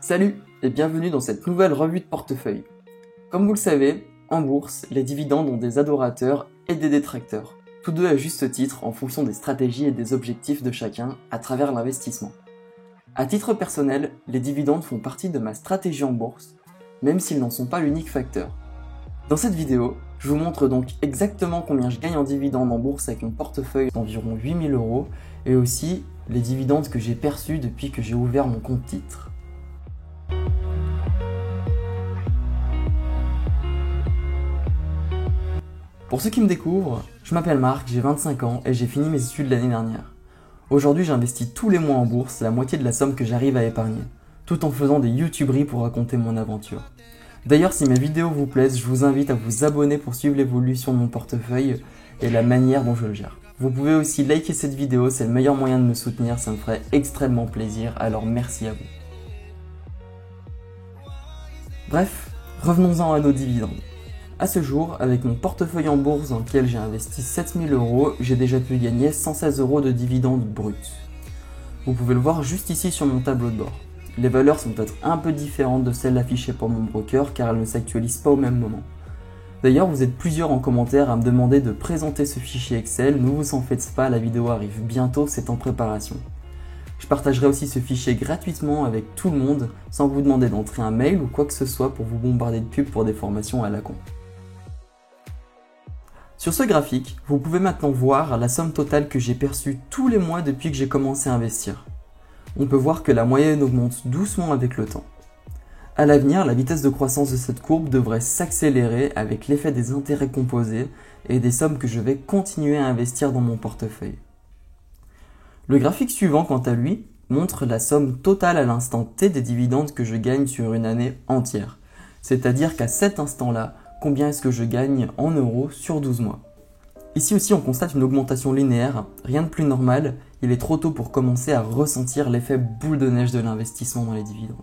Salut et bienvenue dans cette nouvelle revue de portefeuille. Comme vous le savez, en bourse, les dividendes ont des adorateurs et des détracteurs, tous deux à juste titre en fonction des stratégies et des objectifs de chacun à travers l'investissement. À titre personnel, les dividendes font partie de ma stratégie en bourse, même s'ils n'en sont pas l'unique facteur. Dans cette vidéo, je vous montre donc exactement combien je gagne en dividendes en bourse avec mon portefeuille d'environ 8 000 € et aussi les dividendes que j'ai perçus depuis que j'ai ouvert mon compte titre. Pour ceux qui me découvrent, je m'appelle Marc, j'ai 25 ans et j'ai fini mes études l'année dernière. Aujourd'hui, j'investis tous les mois en bourse la moitié de la somme que j'arrive à épargner, tout en faisant des youtuberies pour raconter mon aventure. D'ailleurs, si mes vidéos vous plaisent, je vous invite à vous abonner pour suivre l'évolution de mon portefeuille et la manière dont je le gère. Vous pouvez aussi liker cette vidéo, c'est le meilleur moyen de me soutenir, ça me ferait extrêmement plaisir, alors merci à vous. Bref, revenons-en à nos dividendes. À ce jour, avec mon portefeuille en bourse dans lequel j'ai investi 7 000 €, j'ai déjà pu gagner 116 € de dividendes bruts. Vous pouvez le voir juste ici sur mon tableau de bord. Les valeurs sont peut-être un peu différentes de celles affichées par mon broker car elles ne s'actualisent pas au même moment. D'ailleurs, vous êtes plusieurs en commentaire à me demander de présenter ce fichier Excel, ne vous en faites pas, la vidéo arrive bientôt, c'est en préparation. Je partagerai aussi ce fichier gratuitement avec tout le monde sans vous demander d'entrer un mail ou quoi que ce soit pour vous bombarder de pubs pour des formations à la con. Sur ce graphique, vous pouvez maintenant voir la somme totale que j'ai perçue tous les mois depuis que j'ai commencé à investir. On peut voir que la moyenne augmente doucement avec le temps. À l'avenir, la vitesse de croissance de cette courbe devrait s'accélérer avec l'effet des intérêts composés et des sommes que je vais continuer à investir dans mon portefeuille. Le graphique suivant, quant à lui, montre la somme totale à l'instant T des dividendes que je gagne sur une année entière. C'est-à-dire qu'à cet instant-là, combien est-ce que je gagne en euros sur 12 mois. Ici aussi, on constate une augmentation linéaire, rien de plus normal, il est trop tôt pour commencer à ressentir l'effet boule de neige de l'investissement dans les dividendes.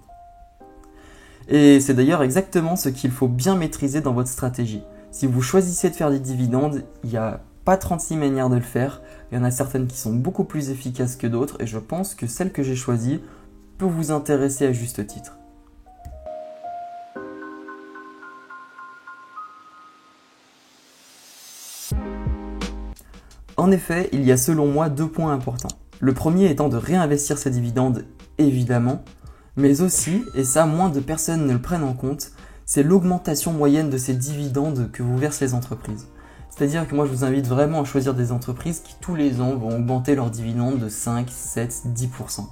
Et c'est d'ailleurs exactement ce qu'il faut bien maîtriser dans votre stratégie. Si vous choisissez de faire des dividendes, il n'y a pas 36 manières de le faire, il y en a certaines qui sont beaucoup plus efficaces que d'autres et je pense que celle que j'ai choisie peut vous intéresser à juste titre. En effet, il y a selon moi deux points importants. Le premier étant de réinvestir ces dividendes, évidemment, mais aussi, et ça moins de personnes ne le prennent en compte, c'est l'augmentation moyenne de ces dividendes que vous versent les entreprises. C'est-à-dire que moi je vous invite vraiment à choisir des entreprises qui tous les ans vont augmenter leurs dividendes de 5, 7, 10%.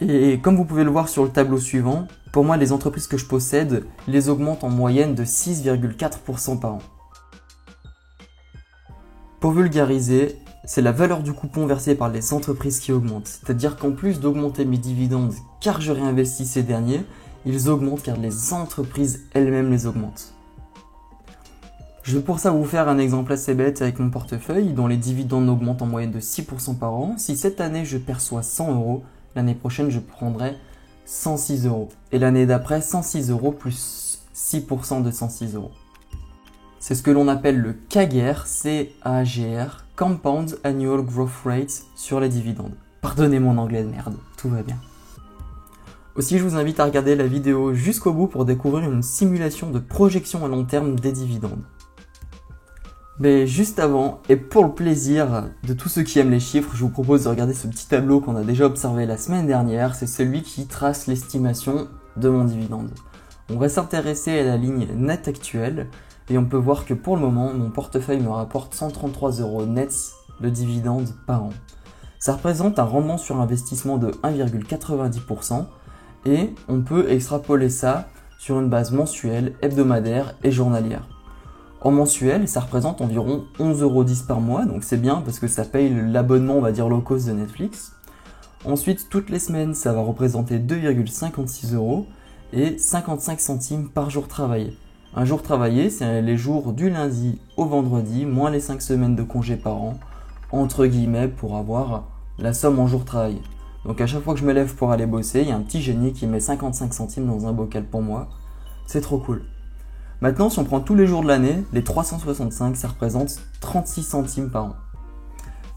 Et comme vous pouvez le voir sur le tableau suivant, pour moi les entreprises que je possède les augmentent en moyenne de 6,4% par an. Pour vulgariser, c'est la valeur du coupon versé par les entreprises qui augmente. C'est-à-dire qu'en plus d'augmenter mes dividendes car je réinvestis ces derniers, ils augmentent car les entreprises elles-mêmes les augmentent. Je vais pour ça vous faire un exemple assez bête avec mon portefeuille dont les dividendes augmentent en moyenne de 6% par an. Si cette année je perçois 100 €, l'année prochaine je prendrai 106 €. Et l'année d'après 106 € plus 6% de 106 €. C'est ce que l'on appelle le CAGR, C-A-G-R, Compound Annual Growth Rate sur les dividendes. Pardonnez mon anglais de merde, tout va bien. Aussi, je vous invite à regarder la vidéo jusqu'au bout pour découvrir une simulation de projection à long terme des dividendes. Mais juste avant, et pour le plaisir de tous ceux qui aiment les chiffres, je vous propose de regarder ce petit tableau qu'on a déjà observé la semaine dernière, c'est celui qui trace l'estimation de mon dividende. On va s'intéresser à la ligne nette actuelle, et on peut voir que pour le moment, mon portefeuille me rapporte 133 € nets de dividendes par an. Ça représente un rendement sur investissement de 1,90% et on peut extrapoler ça sur une base mensuelle, hebdomadaire et journalière. En mensuel, ça représente environ 11,10 € par mois, donc c'est bien parce que ça paye l'abonnement, on va dire low cost de Netflix. Ensuite, toutes les semaines, ça va représenter 2,56 € et 55 centimes par jour travaillé. Un jour travaillé, c'est les jours du lundi au vendredi, moins les 5 semaines de congé par an, entre guillemets, pour avoir la somme en jours travaillés. Donc à chaque fois que je me lève pour aller bosser, il y a un petit génie qui met 55 centimes dans un bocal pour moi. C'est trop cool. Maintenant, si on prend tous les jours de l'année, les 365, ça représente 36 centimes par an.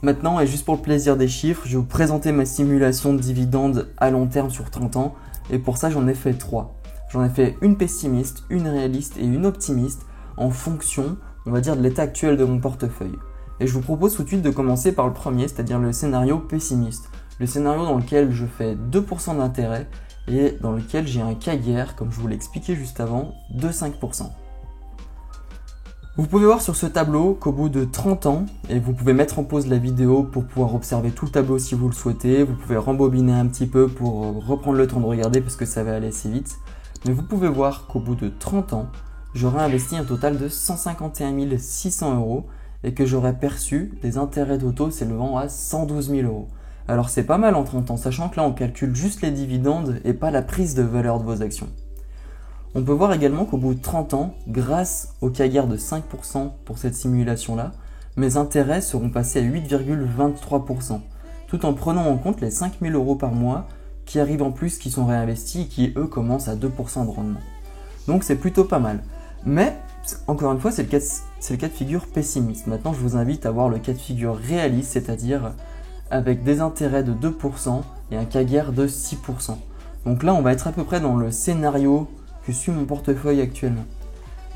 Maintenant, et juste pour le plaisir des chiffres, je vais vous présenter ma simulation de dividendes à long terme sur 30 ans. Et pour ça, j'en ai fait 3. J'en ai fait une pessimiste, une réaliste et une optimiste en fonction, on va dire, de l'état actuel de mon portefeuille. Et je vous propose tout de suite de commencer par le premier, c'est-à-dire le scénario pessimiste. Le scénario dans lequel je fais 2% d'intérêt et dans lequel j'ai un CAGR, comme je vous l'ai expliqué juste avant, de 5%. Vous pouvez voir sur ce tableau qu'au bout de 30 ans, et vous pouvez mettre en pause la vidéo pour pouvoir observer tout le tableau si vous le souhaitez, vous pouvez rembobiner un petit peu pour reprendre le temps de regarder parce que ça va aller assez vite, mais vous pouvez voir qu'au bout de 30 ans, j'aurai investi un total de 151 600 € et que j'aurai perçu des intérêts totaux s'élevant à 112 000 €. Alors c'est pas mal en 30 ans, sachant que là on calcule juste les dividendes et pas la prise de valeur de vos actions. On peut voir également qu'au bout de 30 ans, grâce au CAGR de 5% pour cette simulation-là, mes intérêts seront passés à 8,23%, tout en prenant en compte les 5 000 € par mois qui arrivent en plus, qui sont réinvestis et qui eux commencent à 2% de rendement. Donc c'est plutôt pas mal. Mais, encore une fois, c'est le cas de figure pessimiste. Maintenant, je vous invite à voir le cas de figure réaliste, c'est-à-dire avec des intérêts de 2% et un CAGR de 6%. Donc là, on va être à peu près dans le scénario que suit mon portefeuille actuellement.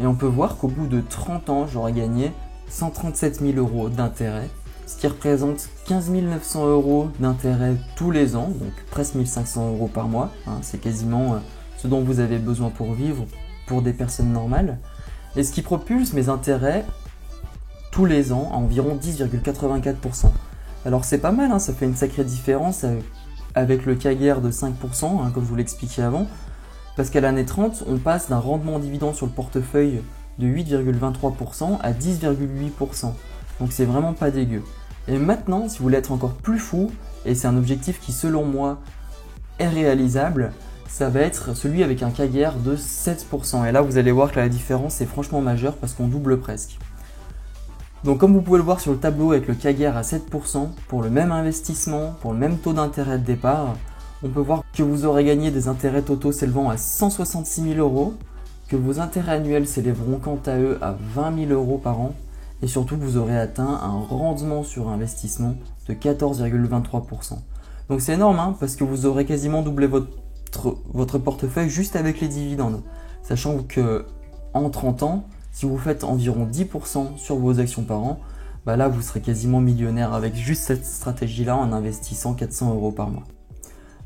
Et on peut voir qu'au bout de 30 ans, j'aurai gagné 137 000 € d'intérêt, ce qui représente 15 900 € d'intérêt tous les ans, donc presque 1 500 € par mois. C'est quasiment ce dont vous avez besoin pour vivre pour des personnes normales. Et ce qui propulse mes intérêts tous les ans à environ 10,84%. Alors c'est pas mal, ça fait une sacrée différence avec le CAGR de 5%, comme je vous l'expliquais avant. Parce qu'à l'année 30, on passe d'un rendement dividende sur le portefeuille de 8,23% à 10,8%. Donc c'est vraiment pas dégueu. Et maintenant, si vous voulez être encore plus fou, et c'est un objectif qui selon moi est réalisable, ça va être celui avec un CAGR de 7%. Et là, vous allez voir que la différence est franchement majeure parce qu'on double presque. Donc comme vous pouvez le voir sur le tableau avec le CAGR à 7%, pour le même investissement, pour le même taux d'intérêt de départ, on peut voir que vous aurez gagné des intérêts totaux s'élevant à 166 000 €, que vos intérêts annuels s'élèveront quant à eux à 20 000 € par an, et surtout que vous aurez atteint un rendement sur investissement de 14,23%. Donc c'est énorme, parce que vous aurez quasiment doublé votre portefeuille juste avec les dividendes. Sachant que en 30 ans, si vous faites environ 10% sur vos actions par an, là vous serez quasiment millionnaire avec juste cette stratégie-là en investissant 400 € par mois.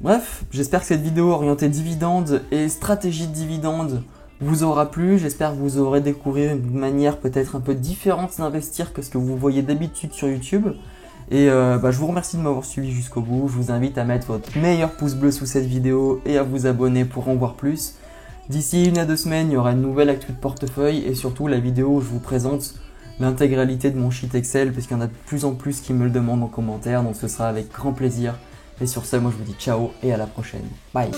Bref, j'espère que cette vidéo orientée dividendes et stratégie de dividendes vous aura plu. J'espère que vous aurez découvert une manière peut-être un peu différente d'investir que ce que vous voyez d'habitude sur YouTube. Et je vous remercie de m'avoir suivi jusqu'au bout. Je vous invite à mettre votre meilleur pouce bleu sous cette vidéo et à vous abonner pour en voir plus. D'ici 1 à 2 semaines, il y aura une nouvelle actu de portefeuille et surtout la vidéo où je vous présente l'intégralité de mon sheet Excel parce qu'il y en a de plus en plus qui me le demandent en commentaire. Donc ce sera avec grand plaisir. Et sur ce, moi je vous dis ciao et à la prochaine. Bye.